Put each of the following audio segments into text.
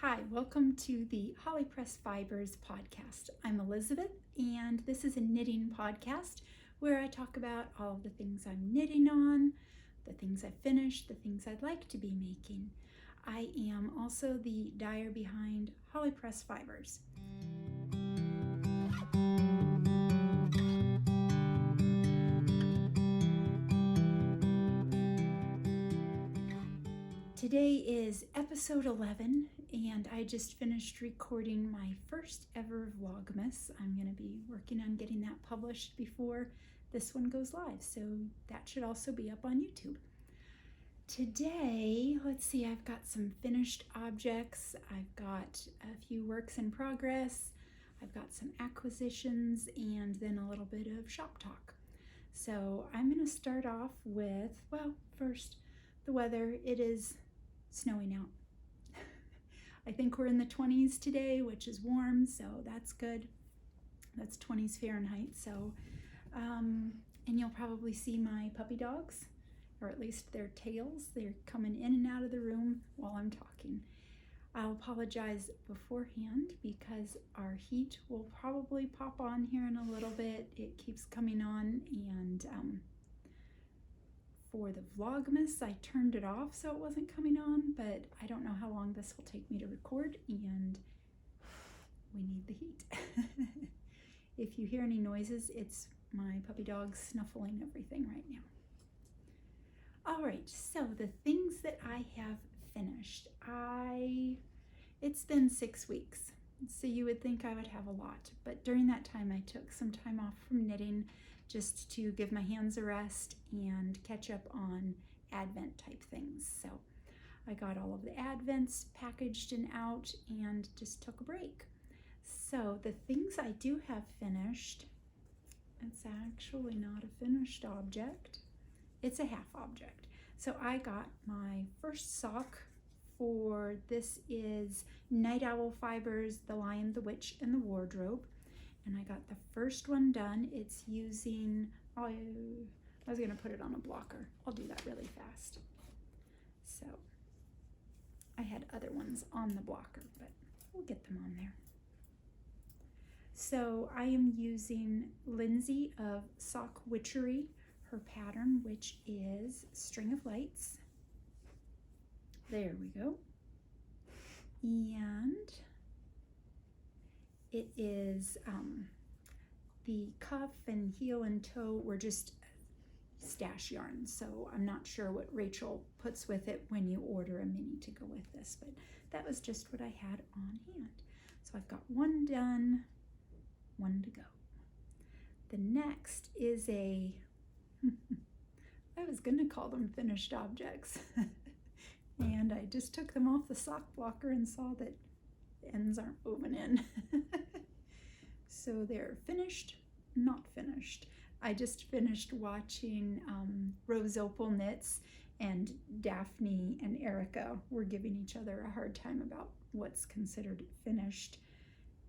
Hi, welcome to the Holly Press Fibers podcast. I'm Elizabeth, and this is a knitting podcast where I talk about all the things I'm knitting on, the things I've finished, the things I'd like to be making. I am also the dyer behind Holly Press Fibers. Today is episode 11, and I just finished recording my first ever Vlogmas. I'm going to be working on getting that published before this one goes live, so that should also be up on YouTube. Today, let's see, I've got some finished objects, I've got a few works in progress, I've got some acquisitions, and then a little bit of shop talk. So I'm going to start off with, well, first, the weather. It is snowing out. I think we're in the 20s today, which is warm, so that's good. That's 20s Fahrenheit. So, and you'll probably see my puppy dogs, or at least their tails. They're coming in and out of the room while I'm talking. I'll apologize beforehand because our heat will probably pop on here in a little bit. It keeps coming on, and for the Vlogmas, I turned it off so it wasn't coming on, but I don't know how long this will take me to record, and we need the heat. If you hear any noises, it's my puppy dog snuffling everything right now. All right, so the things that I have finished. It's been 6 weeks, so you would think I would have a lot, but during that time I took some time off from knitting just to give my hands a rest and catch up on Advent type things. So I got all of the Advents packaged and out and just took a break. So the things I do have finished, it's actually not a finished object. It's a half object. So I got my first sock for, this is Night Owl Fibers, The Lion, the Witch, and the Wardrobe. And I got the first one done. It's using, I was gonna put it on a blocker. I'll do that really fast. So I had other ones on the blocker, but we'll get them on there. So I am using Lindsay of Sock Witchery, her pattern, which is String of Lights. There we go. And it is the cuff and heel and toe were just stash yarn, so I'm not sure what Rachel puts with it when you order a mini to go with this, but that was just what I had on hand. So I've got one done, one to go. The next is a, I was gonna call them finished objects, and I just took them off the sock blocker and saw that the ends aren't woven in. So they're finished, not finished. I just finished watching Rose Opal Knits, and Daphne and Erica were giving each other a hard time about what's considered finished.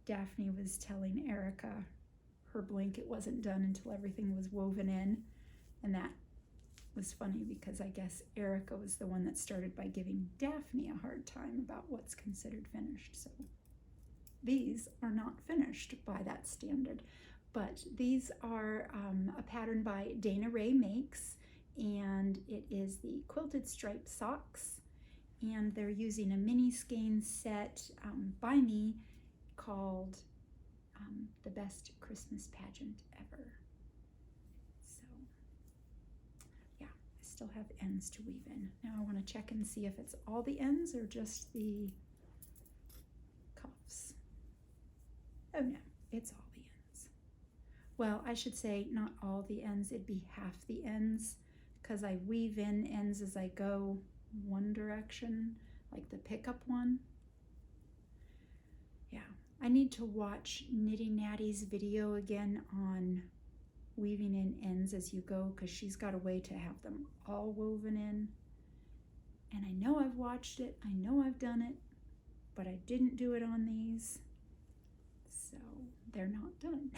Daphne was telling Erica her blanket wasn't done until everything was woven in, and that was funny because I guess Erica was the one that started by giving Daphne a hard time about what's considered finished. So these are not finished by that standard, but these are a pattern by DanaRaeMakes, and it is the quilted striped socks, and they're using a mini skein set by me called The Best Christmas Pageant Ever. So yeah, I still have ends to weave in. Now I want to check and see if it's all the ends or just the cuffs. Oh no, it's all the ends. Well, I should say not all the ends, it'd be half the ends, because I weave in ends as I go one direction, like the pickup one. Yeah, I need to watch Knitty Natty's video again on weaving in ends as you go, because she's got a way to have them all woven in. And I know I've watched it, I know I've done it, but I didn't do it on these. So they're not done.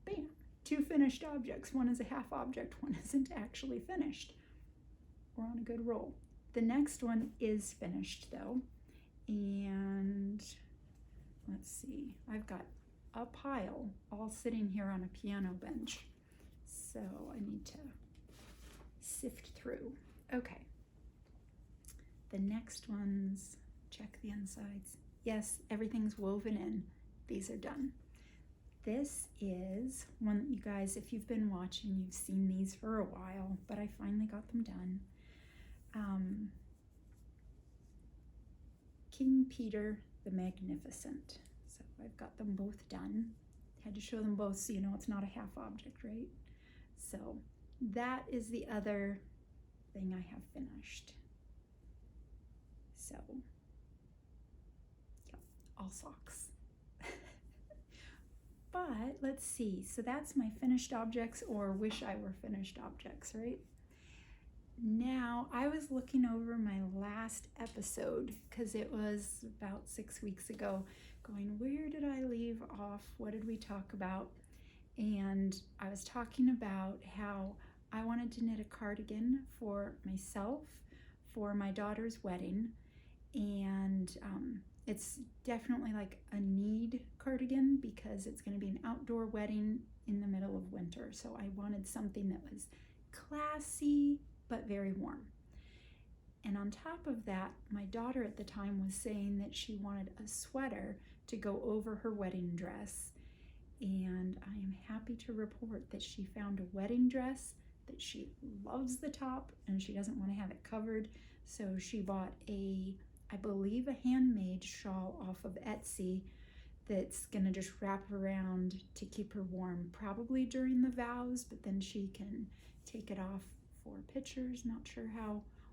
Bam, 2 finished objects. One is a half object, one isn't actually finished. We're on a good roll. The next one is finished though, and let's see, I've got a pile all sitting here on a piano bench, so I need to sift through. Okay, the next ones, check the insides. Yes, everything's woven in. These are done. This is one that you guys, if you've been watching, you've seen these for a while, but I finally got them done. King Peter the Magnificent. So I've got them both done. Had to show them both so you know it's not a half object, right? So that is the other thing I have finished. So, yeah, all socks. But let's see, so that's my finished objects, or wish I were finished objects, right? Now, I was looking over my last episode, because it was about 6 weeks ago, going, where did I leave off? What did we talk about? And I was talking about how I wanted to knit a cardigan for myself for my daughter's wedding, and it's definitely like a need cardigan because it's going to be an outdoor wedding in the middle of winter. So I wanted something that was classy but very warm. And on top of that, my daughter at the time was saying that she wanted a sweater to go over her wedding dress. And I am happy to report that she found a wedding dress that she loves the top and she doesn't want to have it covered. So she bought I believe a handmade shawl off of Etsy that's gonna just wrap around to keep her warm, probably during the vows, but then she can take it off for pictures. Not sure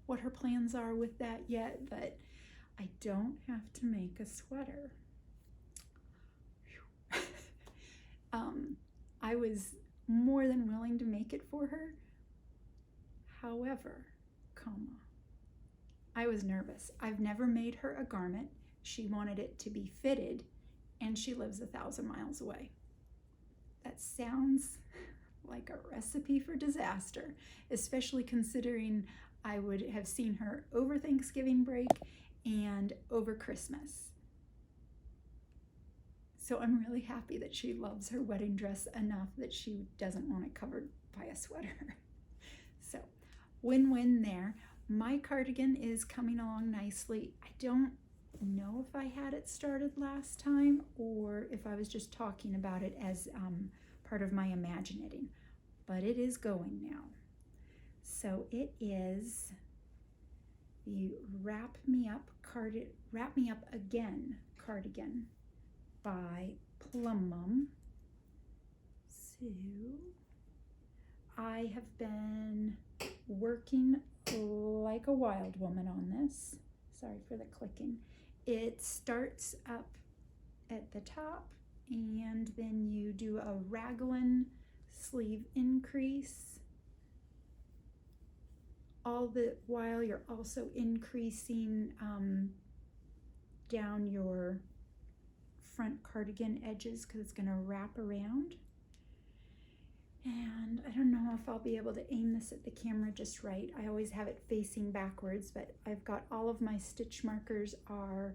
what her plans are with that yet, but I don't have to make a sweater. I was more than willing to make it for her. However, I was nervous. I've never made her a garment. She wanted it to be fitted, and she lives 1,000 miles away. That sounds like a recipe for disaster, especially considering I would have seen her over Thanksgiving break and over Christmas. So I'm really happy that she loves her wedding dress enough that she doesn't want it covered by a sweater. So win-win there. My cardigan is coming along nicely. I don't know if I had it started last time or if I was just talking about it as part of my imaginating, but it is going now. So it is the Wrap Me Up Again cardigan by Plummum. So I have been working like a wild woman on this. Sorry for the clicking. It starts up at the top and then you do a raglan sleeve increase, all the while you're also increasing down your front cardigan edges because it's going to wrap around. And I don't know if I'll be able to aim this at the camera just right. I always have it facing backwards, but I've got all of my stitch markers are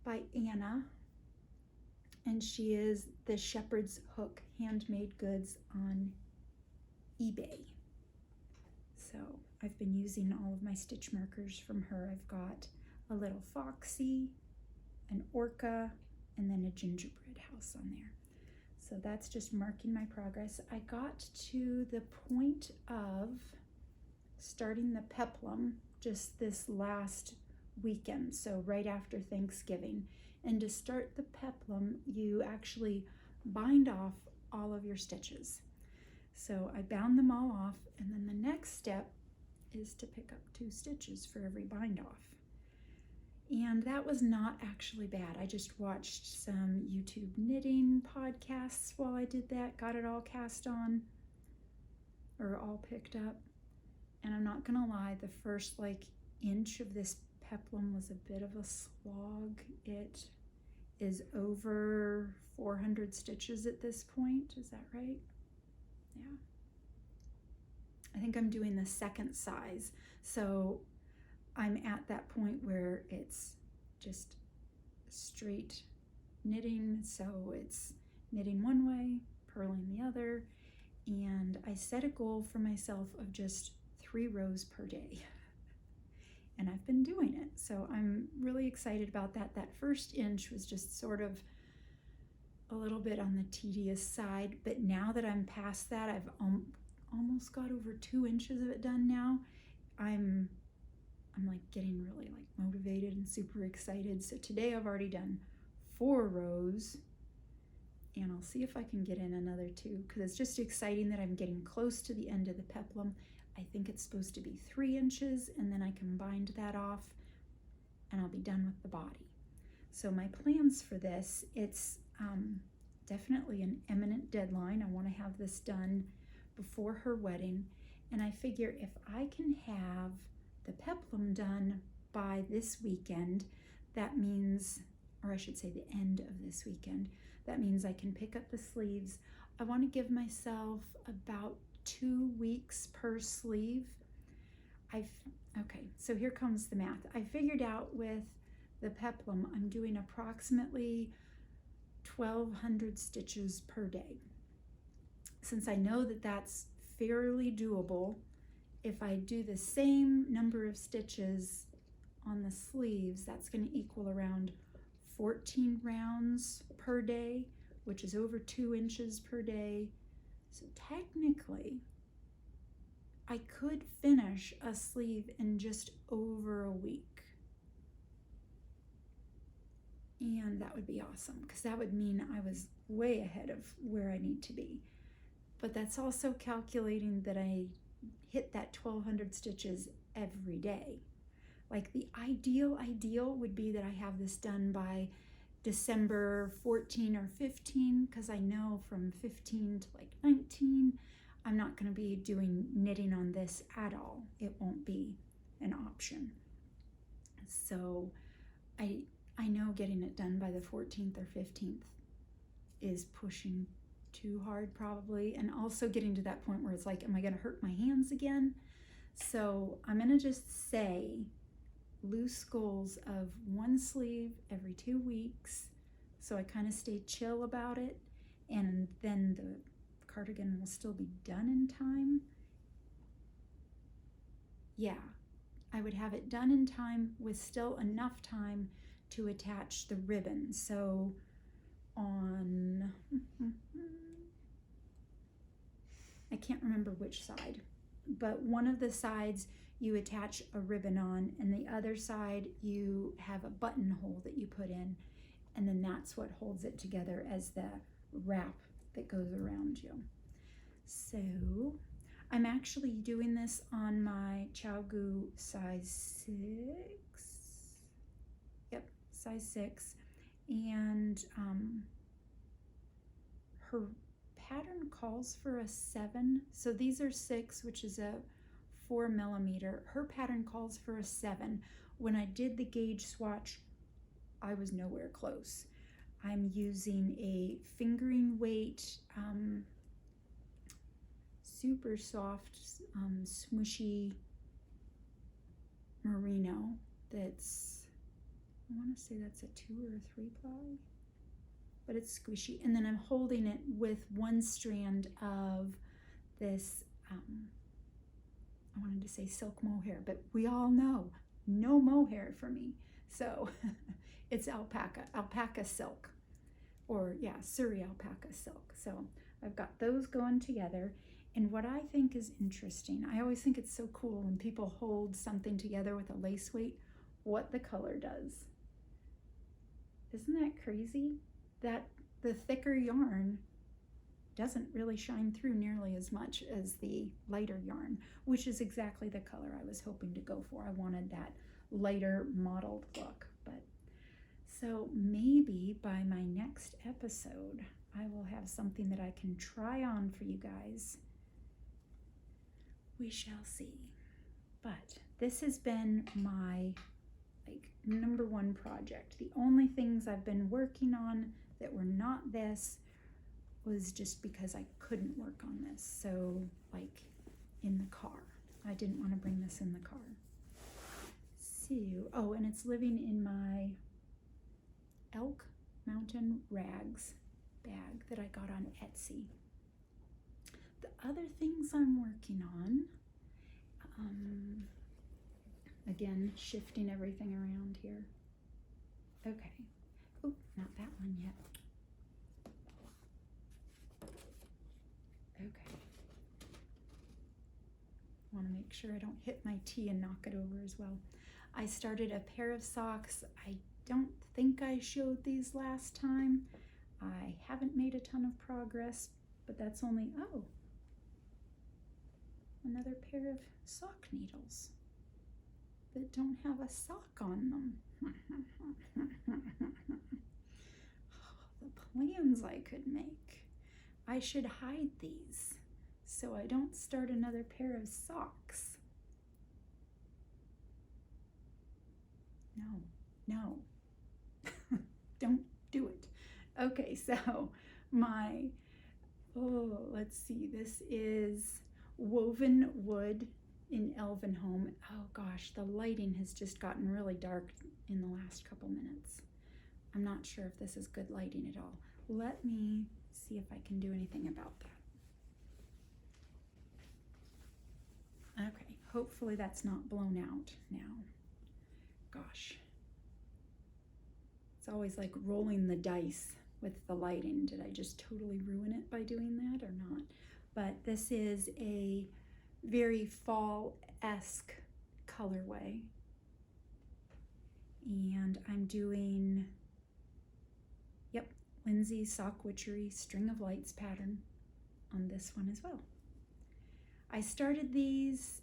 by Anna, and she is the Shepherd's Hook Handmade Goods on eBay. So I've been using all of my stitch markers from her. I've got a little foxy, an orca, and then a gingerbread house on there. So that's just marking my progress. I got to the point of starting the peplum just this last weekend, so right after Thanksgiving. And to start the peplum, you actually bind off all of your stitches. So I bound them all off, and then the next step is to pick up 2 stitches for every bind off. And that was not actually bad. I just watched some YouTube knitting podcasts while I did that, got it all cast on, or all picked up. And I'm not gonna lie, the first inch of this peplum was a bit of a slog. It is over 400 stitches at this point, is that right? Yeah. I think I'm doing the second size. So I'm at that point where it's just straight knitting. So it's knitting one way, purling the other. And I set a goal for myself of just 3 rows per day. And I've been doing it. So I'm really excited about that. That first inch was just sort of a little bit on the tedious side, but now that I'm past that, I've almost got over 2 inches of it done now. I'm like getting really like motivated and super excited. So today I've already done 4 rows, and I'll see if I can get in another 2, because it's just exciting that I'm getting close to the end of the peplum. I think it's supposed to be 3 inches, and then I can bind that off and I'll be done with the body. So my plans for this, it's definitely an imminent deadline. I want to have this done before her wedding, and I figure if I can have the peplum done by this weekend, that means, or I should say the end of this weekend, that means I can pick up the sleeves. I want to give myself about 2 weeks per sleeve. Okay, so here comes the math. I figured out with the peplum, I'm doing approximately 1,200 stitches per day. Since I know that that's fairly doable, if I do the same number of stitches on the sleeves, that's going to equal around 14 rounds per day, which is over 2 inches per day. So technically, I could finish a sleeve in just over a week. And that would be awesome, because that would mean I was way ahead of where I need to be. But that's also calculating that I hit that 1,200 stitches every day. Like the ideal would be that I have this done by December 14 or 15, because I know from 15 to like 19, I'm not going to be doing knitting on this at all. It won't be an option. So I know getting it done by the 14th or 15th is pushing too hard probably, and also getting to that point where it's like, am I going to hurt my hands again? So I'm going to just say loose goals of 1 sleeve every 2 weeks, so I kind of stay chill about it, and then the cardigan will still be done in time. Yeah, I would have it done in time with still enough time to attach the ribbon. So on, I can't remember which side, but one of the sides you attach a ribbon on, and the other side you have a buttonhole that you put in, and then that's what holds it together as the wrap that goes around you. So I'm actually doing this on my ChowGoo size 6. Yep, size 6. And her pattern calls for a 7. So these are 6, which is a 4 millimeter. Her pattern calls for a 7. When I did the gauge swatch, I was nowhere close. I'm using a fingering weight, super soft, smooshy merino that's, I want to say that's a 2 or a 3 ply, but it's squishy. And then I'm holding it with 1 strand of this, I wanted to say silk mohair, but we all know no mohair for me. So it's alpaca silk, or yeah, Suri alpaca silk. So I've got those going together. And what I think is interesting, I always think it's so cool when people hold something together with a lace weight, what the color does. Isn't that crazy? That the thicker yarn doesn't really shine through nearly as much as the lighter yarn, which is exactly the color I was hoping to go for. I wanted that lighter mottled look. But so maybe by my next episode, I will have something that I can try on for you guys. We shall see. But this has been my #1 project. The only things I've been working on that were not this was just because I couldn't work on this. So in the car. I didn't want to bring this in the car. So, oh, and it's living in my Elk Mountain Rags bag that I got on Etsy. The other things I'm working on, again, shifting everything around here. Okay. Oh, not that one yet. Okay. Want to make sure I don't hit my tea and knock it over as well. I started a pair of socks. I don't think I showed these last time. I haven't made a ton of progress, but that's only, oh, another pair of sock needles that don't have a sock on them. The plans I could make. I should hide these so I don't start another pair of socks. No, don't do it. Okay, so let's see, this is woven wood in Elvenhome. Oh gosh, the lighting has just gotten really dark in the last couple minutes. I'm not sure if this is good lighting at all. Let me see if I can do anything about that. Okay, hopefully that's not blown out now. Gosh. It's always like rolling the dice with the lighting. Did I just totally ruin it by doing that or not? But this is a very fall-esque colorway. And I'm doing, yep, Lindsay's Sock Witchery String of Lights pattern on this one as well. I started these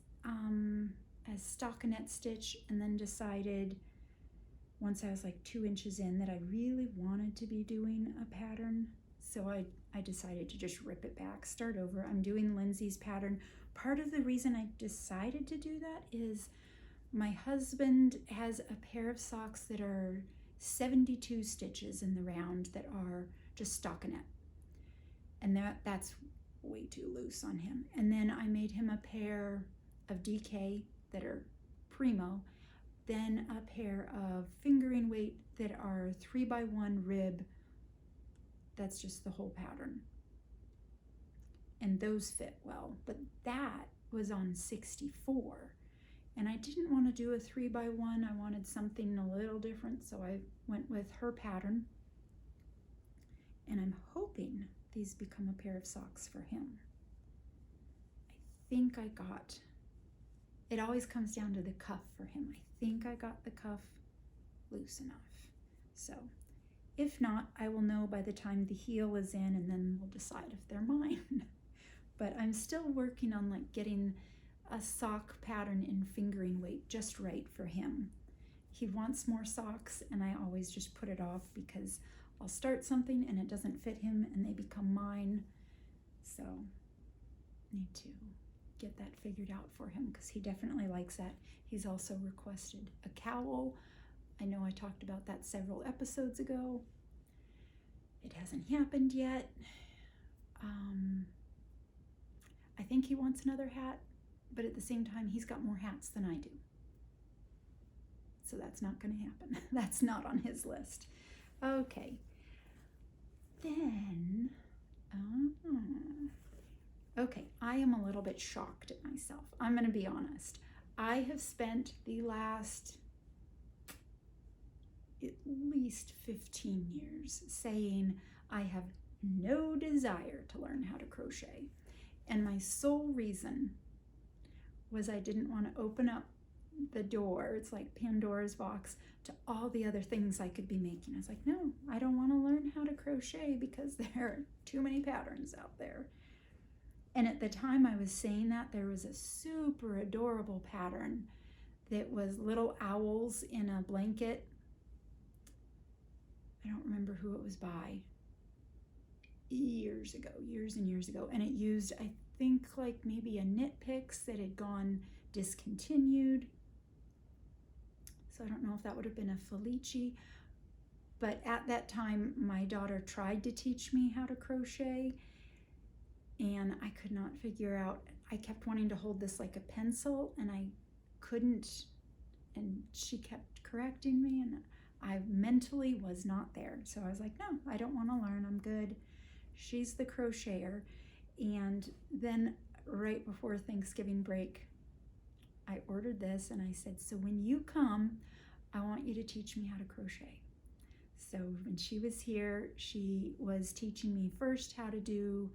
as stockinette stitch and then decided once I was like 2 inches in that I really wanted to be doing a pattern. So I decided to just rip it back, start over. I'm doing Lindsay's pattern. Part of the reason I decided to do that is my husband has a pair of socks that are 72 stitches in the round that are just stockinette. And that's way too loose on him. And then I made him a pair of DK that are primo, then a pair of fingering weight that are 3x1 rib. That's just the whole pattern. And those fit well, but that was on 64. And I didn't want to do a 3x1. I wanted something a little different, so I went with her pattern. And I'm hoping these become a pair of socks for him. I think I got, it always comes down to the cuff for him. I think I got the cuff loose enough. So if not, I will know by the time the heel is in, and then we'll decide if they're mine. But I'm still working on like getting a sock pattern in fingering weight just right for him. He wants more socks, and I always just put it off because I'll start something and it doesn't fit him and they become mine. So need to get that figured out for him because he definitely likes that. He's also requested a cowl. I know I talked about that several episodes ago. It hasn't happened yet. I think he wants another hat, but at the same time, he's got more hats than I do. So that's not going to happen. That's not on his list. Okay. Then, okay, I am a little bit shocked at myself. I'm going to be honest. I have spent the last at least 15 years saying I have no desire to learn how to crochet. And my sole reason was I didn't want to open up the door, it's like Pandora's box, to all the other things I could be making. I was like, no, I don't want to learn how to crochet because there are too many patterns out there. And at the time I was saying that, there was a super adorable pattern that was little owls in a blanket. I don't remember who it was by. Years and years ago. And it used, I think, like maybe a Knit Picks that had gone discontinued. So I don't know if that would have been a Felici. But at that time, my daughter tried to teach me how to crochet, and I could not figure out. I kept wanting to hold this like a pencil and I couldn't, and she kept correcting me and I mentally was not there. So I was like, no, I don't want to learn. I'm good. She's the crocheter. And then right before Thanksgiving break, I ordered this and I said, so when you come, I want you to teach me how to crochet. So when she was here, she was teaching me first how to do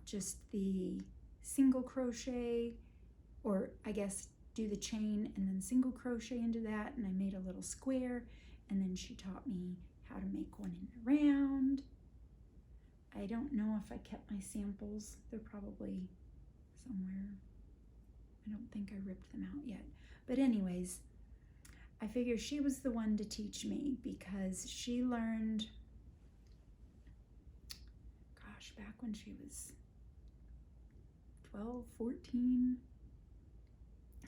just the single crochet, or I guess do the chain and then single crochet into that, and I made a little square, and then she taught me how to make one in the round. I don't know if I kept my samples. They're probably somewhere. I don't think I ripped them out yet. But anyways, I figure she was the one to teach me because she learned, gosh, back when she was 12, 14,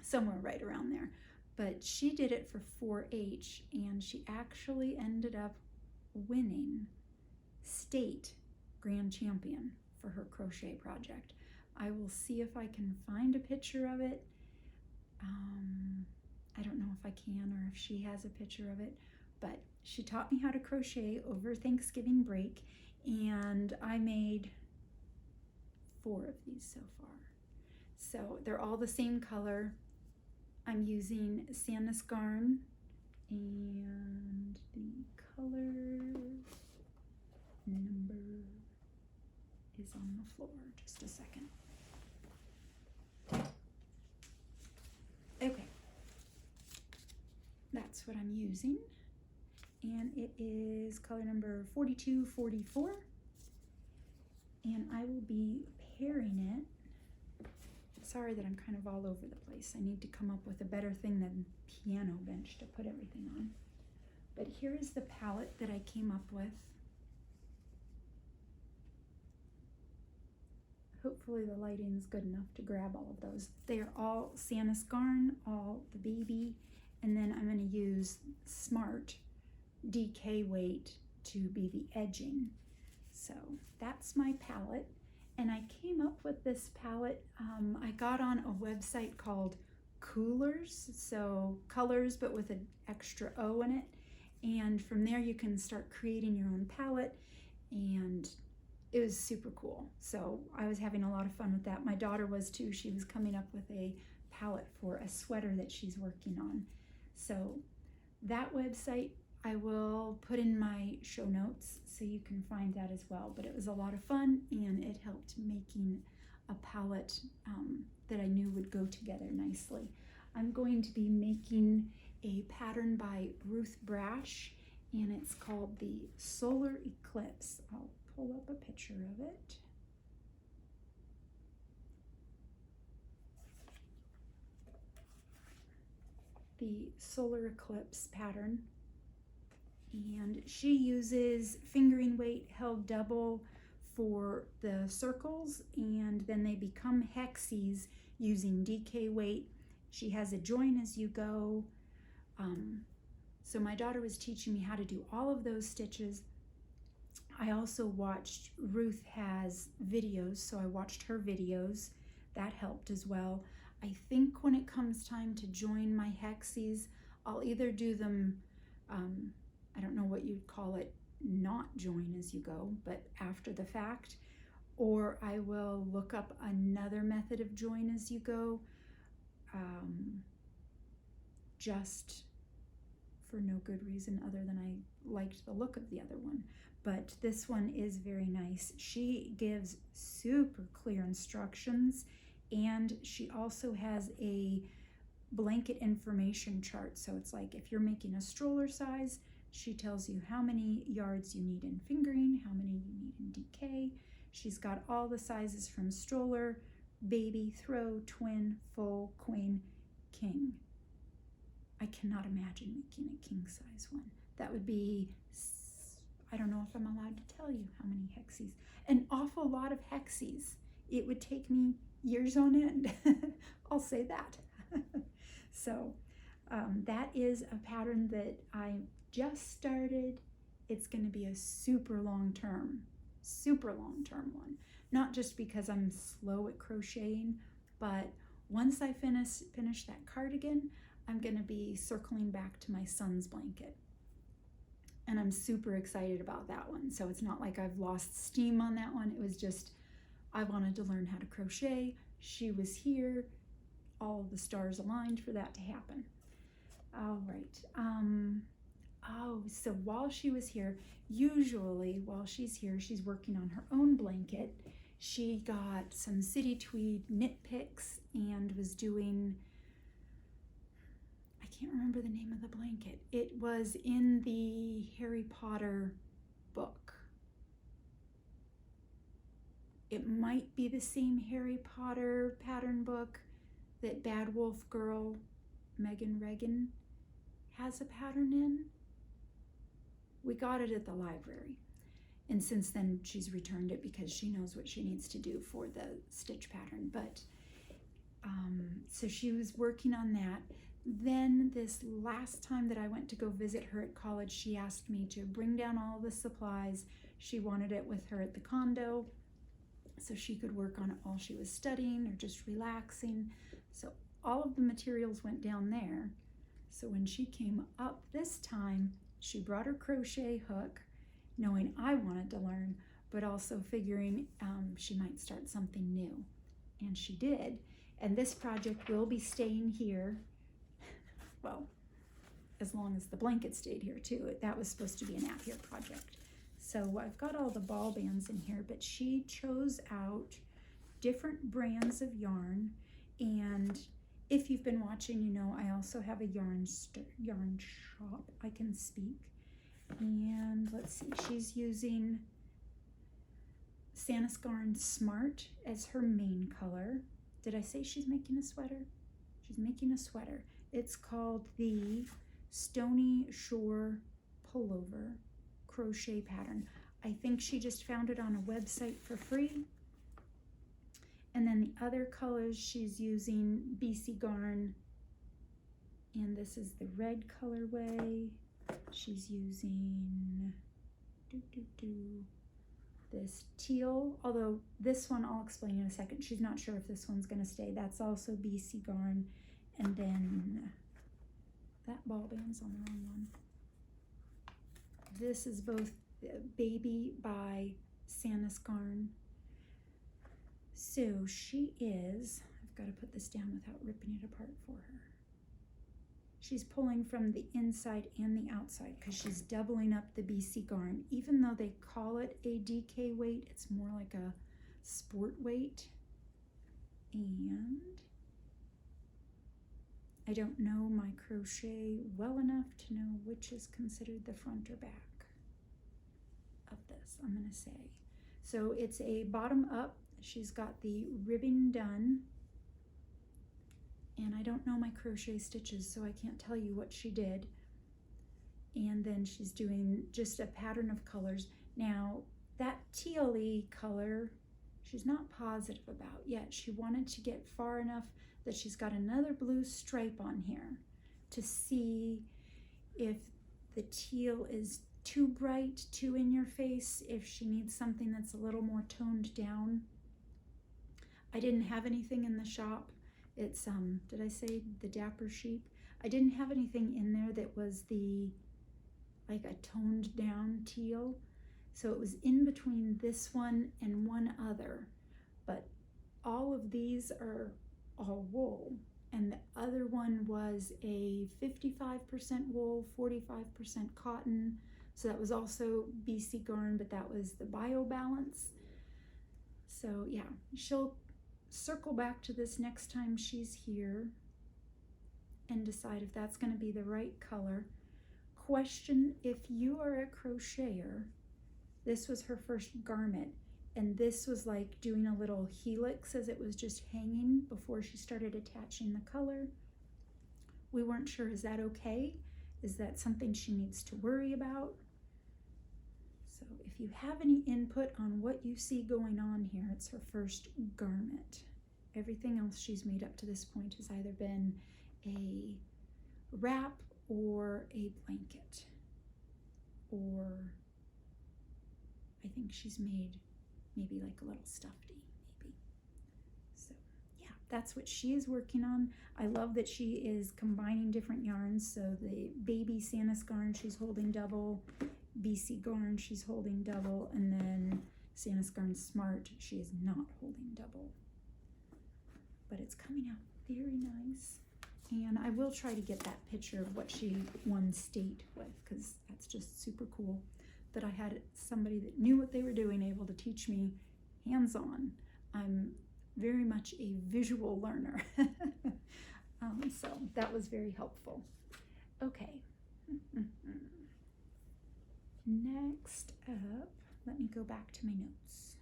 somewhere right around there. But she did it for 4-H and she actually ended up winning state grand champion for her crochet project. I will see if I can find a picture of it. I don't know if I can or if she has a picture of it, but she taught me how to crochet over Thanksgiving break, and I made 4 of these so far. So they're all the same color. I'm using Sandnes Garn, and the color number is on the floor. Just a second. Okay. That's what I'm using, and it is color number 4244, and I will be pairing it. Sorry that I'm kind of all over the place. I need to come up with a better thing than piano bench to put everything on. But here is the palette that I came up with. Hopefully the lighting is good enough to grab all of those. They are all Sandnes Garn, all the baby. And then I'm going to use Smart DK weight to be the edging. So that's my palette. And I came up with this palette. I got on a website called Coolers, so colors but with an extra O in it. And from there you can start creating your own palette, and it was super cool. So I was having a lot of fun with that. My daughter was too. She was coming up with a palette for a sweater that she's working on. So that website I will put in my show notes so you can find that as well. But it was a lot of fun, and it helped making a palette that I knew would go together nicely. I'm going to be making a pattern by Ruth Brash, and it's called the Solar Eclipse. I'll pull up a picture of it. The solar eclipse pattern, and she uses fingering weight held double for the circles, and then they become hexes using DK weight. She has a join as you go. So my daughter was teaching me how to do all of those stitches. I also watched, Ruth has videos, so I watched her videos. That helped as well. I think when it comes time to join my hexes, I'll either do them, I don't know what you'd call it, not join as you go, but after the fact, or I will look up another method of join as you go, just for no good reason other than I liked the look of the other one. But this one is very nice. She gives super clear instructions, and she also has a blanket information chart. So it's like if you're making a stroller size, she tells you how many yards you need in fingering, how many you need in DK. She's got all the sizes from stroller, baby, throw, twin, full, queen, king. I cannot imagine making a king size one. That would be, I don't know if I'm allowed to tell you how many hexes. An awful lot of hexes. It would take me years on end. I'll say that. So that is a pattern that I just started. It's going to be a super long term one. not just because I'm slow at crocheting, but once I finish that cardigan, I'm gonna be circling back to my son's blanket. And I'm super excited about that one. So it's not like I've lost steam on that one. It was just, I wanted to learn how to crochet. She was here. All of the stars aligned for that to happen. All right. Oh, so while she was here, usually while she's here, she's working on her own blanket. She got some city tweed knit picks and was doing, I can't remember the name of the blanket. It was in the Harry Potter book. It might be the same Harry Potter pattern book that Bad Wolf Girl Megan Regan has a pattern in. We got it at the library, and since then she's returned it because she knows what she needs to do for the stitch pattern. But so she was working on that. Then this last time that I went to go visit her at college, she asked me to bring down all the supplies. She wanted it with her at the condo so she could work on it while she was studying or just relaxing. So all of the materials went down there. So when she came up this time, she brought her crochet hook, knowing I wanted to learn, but also figuring she might start something new. And she did. And this project will be staying here, well, as long as the blanket stayed here too. That was supposed to be a nap here project. So I've got all the ball bands in here, but she chose out different brands of yarn. And if you've been watching, you know I also have a yarn shop. I can speak. And let's see, she's using Sandnes Garn Smart as her main color. Did I say she's making a sweater? She's making a sweater. It's called the Stony Shore Pullover crochet pattern. I think she just found it on a website for free. And then the other colors she's using BC Garn, and this is the red colorway. She's using this teal, although this one I'll explain in a second. She's not sure if this one's going to stay. That's also BC Garn. And then that ball band's on the wrong one. This is both Baby by Sandnes Garn. So she is, I've got to put this down without ripping it apart for her. She's pulling from the inside and the outside because she's doubling up the BC Garn. Even though they call it a DK weight, it's more like a sport weight. And I don't know my crochet well enough to know which is considered the front or back of this, I'm going to say. So it's a bottom up. She's got the ribbing done. And I don't know my crochet stitches, so I can't tell you what she did. And then she's doing just a pattern of colors. Now, that teal-y color, she's not positive about yet. She wanted to get far enough that she's got another blue stripe on here to see if the teal is too bright, too in your face, if she needs something that's a little more toned down. I didn't have anything in the shop. It's, did I say the Dapper Sheep? I didn't have anything in there that was the, like a toned down teal. So it was in between this one and one other. But all of these are all wool. And the other one was a 55% wool, 45% cotton. So that was also BC Garn, but that was the Bio Balance. So yeah, she'll circle back to this next time she's here and decide if that's going to be the right color. Question, if you are a crocheter, this was her first garment, and this was like doing a little helix as it was just hanging before she started attaching the color. We weren't sure, is that okay? Is that something she needs to worry about? So if you have any input on what you see going on here, it's her first garment. Everything else she's made up to this point has either been a wrap or a blanket, or I think she's made maybe like a little stuffy, maybe. So yeah, that's what she is working on. I love that she is combining different yarns. So the baby Sandnes garn, she's holding double. BC Garn, she's holding double, and then Sandnes Garn Smart, she is not holding double. But it's coming out very nice. And I will try to get that picture of what she won state with, because that's just super cool that I had somebody that knew what they were doing able to teach me hands-on. I'm very much a visual learner. So that was very helpful. Okay. Next up, let me go back to my notes.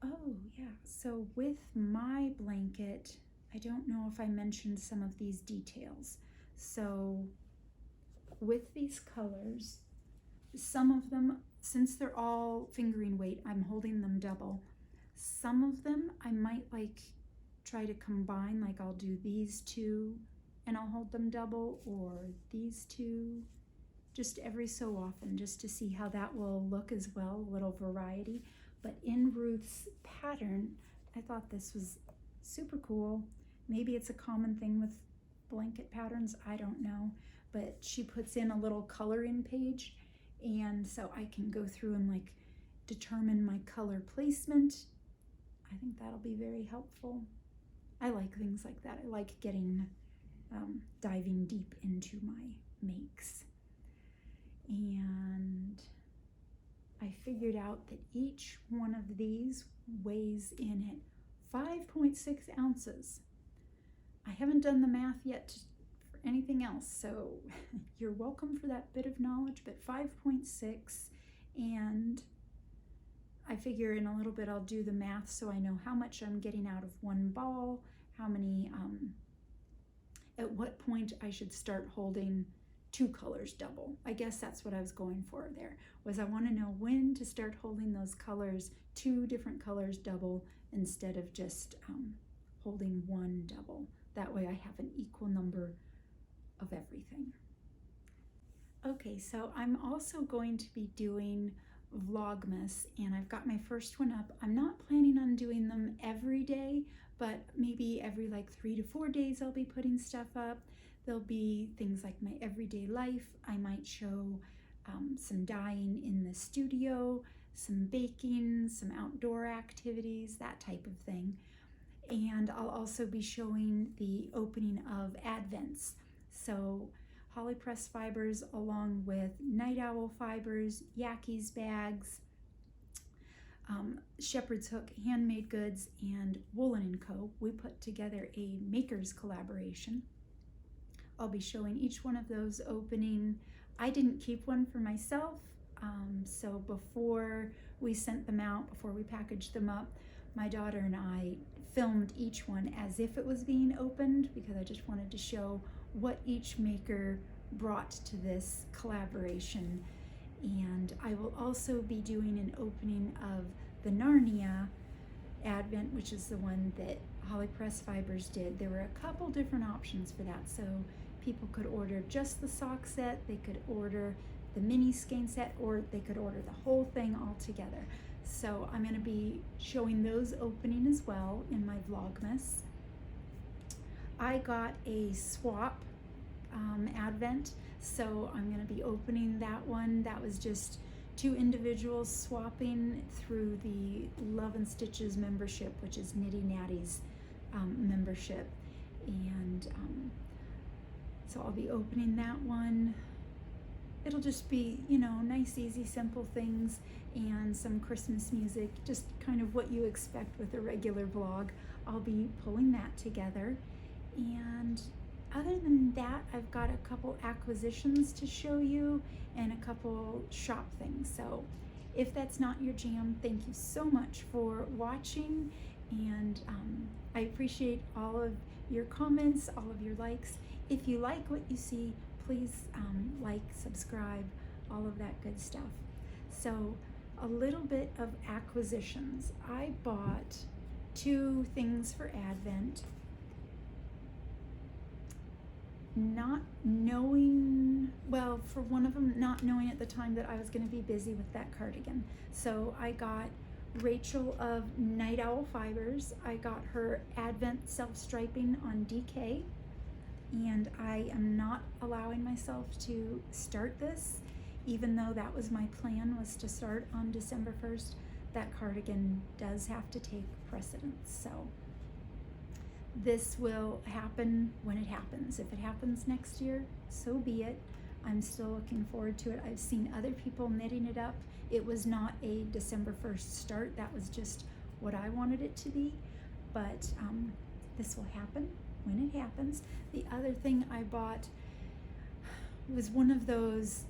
Oh yeah, so with my blanket, I don't know if I mentioned some of these details. So with these colors, some of them, since they're all fingering weight, I'm holding them double. Some of them I might like try to combine, like I'll do these two and I'll hold them double, or these two, just every so often, just to see how that will look as well, a little variety. But in Ruth's pattern, I thought this was super cool. Maybe it's a common thing with blanket patterns, I don't know, but she puts in a little coloring page, and so I can go through and like determine my color placement. I think that'll be very helpful. I like things like that. I like getting diving deep into my makes. And I figured out that each one of these weighs in at 5.6 ounces. I haven't done the math yet for anything else, so you're welcome for that bit of knowledge, but 5.6, and I figure in a little bit I'll do the math so I know how much I'm getting out of one ball, how many, at what point I should start holding two colors double. I guess that's what I was going for there, was I want to know when to start holding those colors, two different colors double, instead of just holding one double. That way I have an equal number of everything. Okay, so I'm also going to be doing Vlogmas, and I've got my first one up. I'm not planning on doing them every day, but maybe every like 3 to 4 days I'll be putting stuff up. There'll be things like my everyday life. I might show some dyeing in the studio, some baking, some outdoor activities, that type of thing. And I'll also be showing the opening of Advents. So Holly Press fibers along with Night Owl fibers, Yaki's bags, Shepherd's Hook handmade goods, and Woolen & Co. We put together a makers collaboration. I'll be showing each one of those opening. I didn't keep one for myself, so before we sent them out, before we packaged them up, my daughter and I filmed each one as if it was being opened, because I just wanted to show what each maker brought to this collaboration. And I will also be doing an opening of the Narnia Advent, which is the one that Holly Press Fibers did. There were a couple different options for that, so people could order just the sock set, they could order the mini skein set, or they could order the whole thing all together. So I'm going to be showing those opening as well in my Vlogmas. I got a swap Advent, so I'm going to be opening that one. That was just two individuals swapping through the Love and Stitches membership, which is Nitty Natty's membership. And so I'll be opening that one. It'll just be, you know, nice, easy, simple things and some Christmas music, just kind of what you expect with a regular vlog. I'll be pulling that together. And other than that, I've got a couple acquisitions to show you and a couple shop things. So if that's not your jam, thank you so much for watching. And I appreciate all of your comments, all of your likes. If you like what you see, please like, subscribe, all of that good stuff. So a little bit of acquisitions. I bought two things for Advent. not knowing, well, for one of them, not knowing at the time that I was going to be busy with that cardigan. So I got Rachel of Night Owl Fibers. I got her Advent self-striping on DK, and I am not allowing myself to start this, even though that was my plan, was to start on December 1st. That cardigan does have to take precedence. So this will happen when it happens. If it happens next year, so be it. I'm still looking forward to it. I've seen other people knitting it up. It was not a December 1st start. That was just what I wanted it to be. But this will happen when it happens. The other thing I bought was one of those,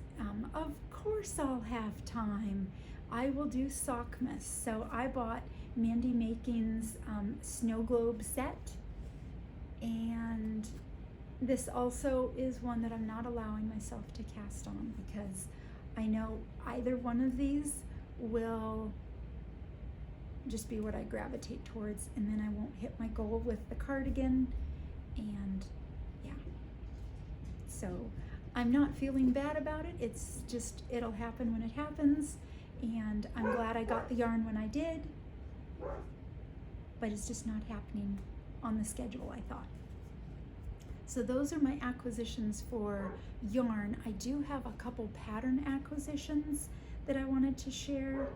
of course I'll have time. I will do Sockmas. So I bought Mandy Making's Snow Globe set. And this also is one that I'm not allowing myself to cast on, because I know either one of these will just be what I gravitate towards, and then I won't hit my goal with the cardigan. And yeah, so I'm not feeling bad about it. It's just, it'll happen when it happens, and I'm glad I got the yarn when I did, but it's just not happening on the schedule I thought. So those are my acquisitions for yarn. I do have a couple pattern acquisitions that I wanted to share.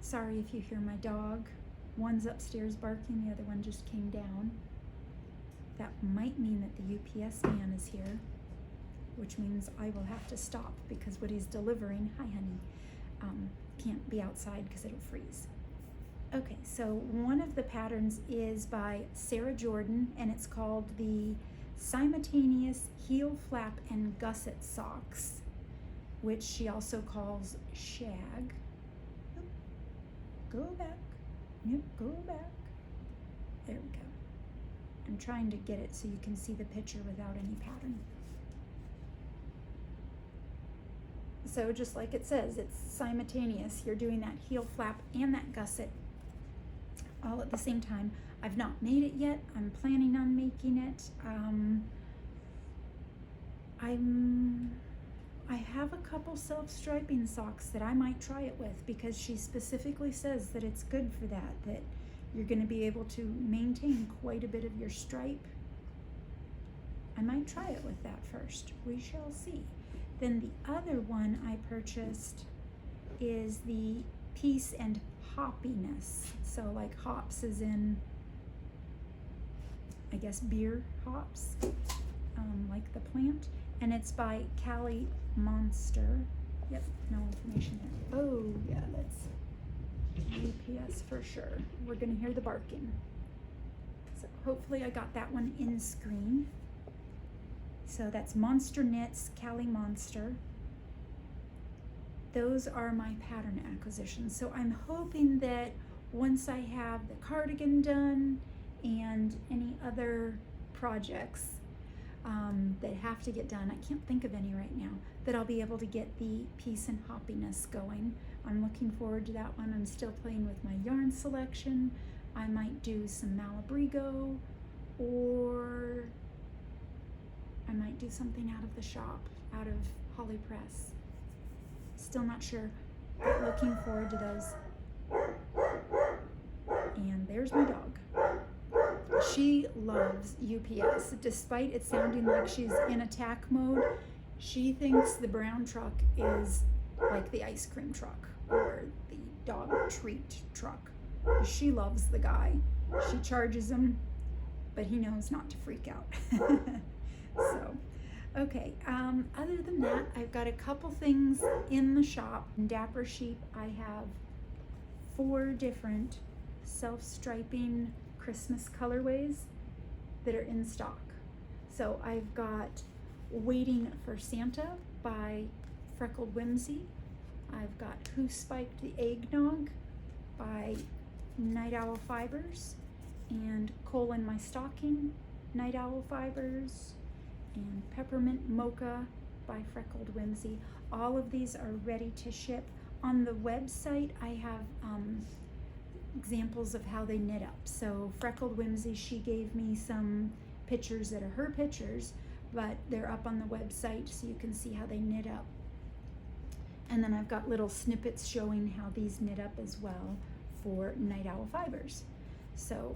Sorry if you hear my dog. One's upstairs barking, the other one just came down. That might mean that the UPS man is here, which means I will have to stop, because what he's delivering, hi honey, can't be outside because it'll freeze. Okay, so one of the patterns is by Sarah Jordan, and it's called the Simultaneous Heel Flap and Gusset Socks, which she also calls Shag. Go back. Yep, go back. There we go. I'm trying to get it so you can see the picture without any pattern. So just like it says, it's simultaneous. You're doing that heel flap and that gusset all at the same time. I've not made it yet. I'm planning on making it. I have a couple self-striping socks that I might try it with, because she specifically says that it's good for that you're going to be able to maintain quite a bit of your stripe. I might try it with that first. We shall see. Then the other one I purchased is the Peace and Hoppiness. So like hops is in, I guess, beer hops, like the plant. And it's by Kali Monster. Yep, no information there. Oh yeah, that's UPS for sure. We're gonna hear the barking. So hopefully I got that one in screen. So that's Monster Knits, Kali Monster. Those are my pattern acquisitions. So I'm hoping that once I have the cardigan done and any other projects that have to get done, I can't think of any right now, that I'll be able to get the Peace and Hoppiness going. I'm looking forward to that one. I'm still playing with my yarn selection. I might do some Malabrigo, or I might do something out of the shop, out of Holly Press. Still not sure, but looking forward to those. And there's my dog. She loves UPS, despite it sounding like she's in attack mode. She thinks the brown truck is like the ice cream truck or the dog treat truck. She loves the guy. She charges him, but he knows not to freak out. So, okay, other than that, I've got a couple things in the shop. In Dapper Sheep, I have 4 different self-striping Christmas colorways that are in stock. So I've got Waiting for Santa by Freckled Whimsy. I've got Who Spiked the Eggnog by Night Owl Fibers, and Coal in My Stocking, Night Owl Fibers, and Peppermint Mocha by Freckled Whimsy. All of these are ready to ship. On the website, I have examples of how they knit up. So Freckled Whimsy, she gave me some pictures that are her pictures, but they're up on the website so you can see how they knit up. And then I've got little snippets showing how these knit up as well for Night Owl Fibers. So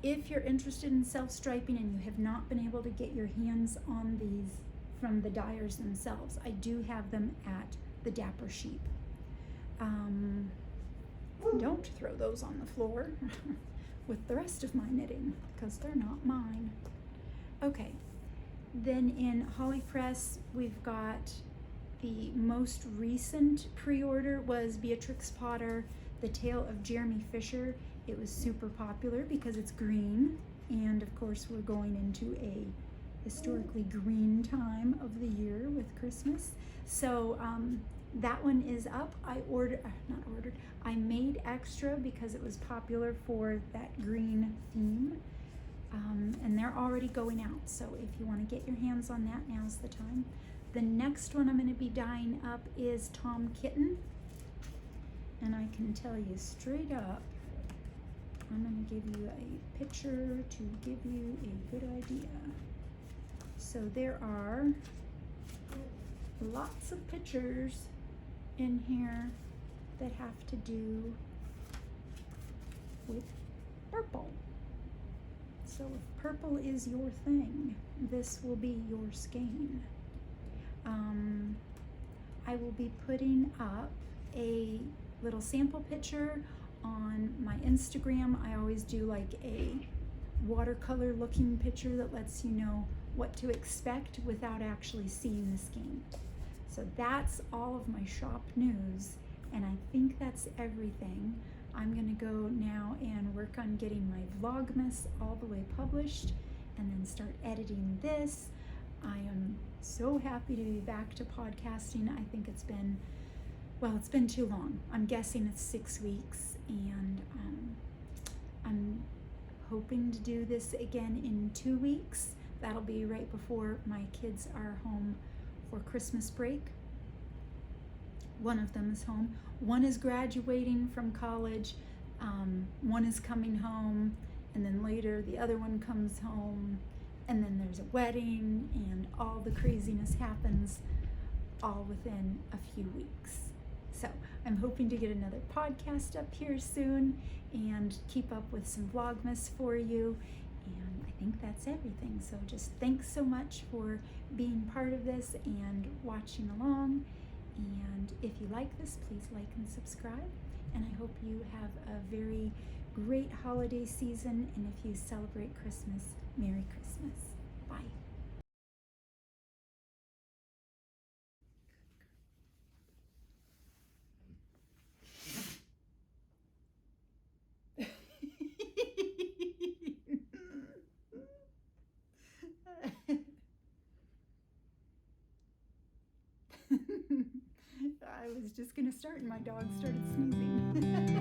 if you're interested in self-striping and you have not been able to get your hands on these from the dyers themselves, I do have them at the Dapper Sheep. Don't throw those on the floor with the rest of my knitting because they're not mine. Okay, then in Holly Press we've got the most recent pre-order was Beatrix Potter, The Tale of Jeremy Fisher. It was super popular because it's green, and of course we're going into a historically green time of the year with Christmas. So that one is up. I made extra because it was popular for that green theme. And they're already going out, so if you want to get your hands on that, now's the time. The next one I'm going to be dyeing up is Tom Kitten, and I can tell you straight up, I'm going to give you a picture to give you a good idea. So there are lots of pictures in here that have to do with purple. So if purple is your thing, this will be your skein. I will be putting up a little sample picture on my Instagram. I always do like a watercolor looking picture that lets you know what to expect without actually seeing the skein. So that's all of my shop news, and I think that's everything. I'm gonna go now and work on getting my Vlogmas all the way published and then start editing this. I am so happy to be back to podcasting. I think it's been too long. I'm guessing it's 6 weeks, and I'm hoping to do this again in 2 weeks. That'll be right before my kids are home for Christmas break. One of them is home. One is graduating from college. One is coming home, and then later the other one comes home, and then there's a wedding, and all the craziness happens all within a few weeks. So I'm hoping to get another podcast up here soon and keep up with some Vlogmas for you. And I think that's everything. So just thanks so much for being part of this and watching along. And if you like this, please like and subscribe. And I hope you have a very great holiday season. And if you celebrate Christmas, Merry Christmas. Bye. I was just gonna start and my dog started sneezing.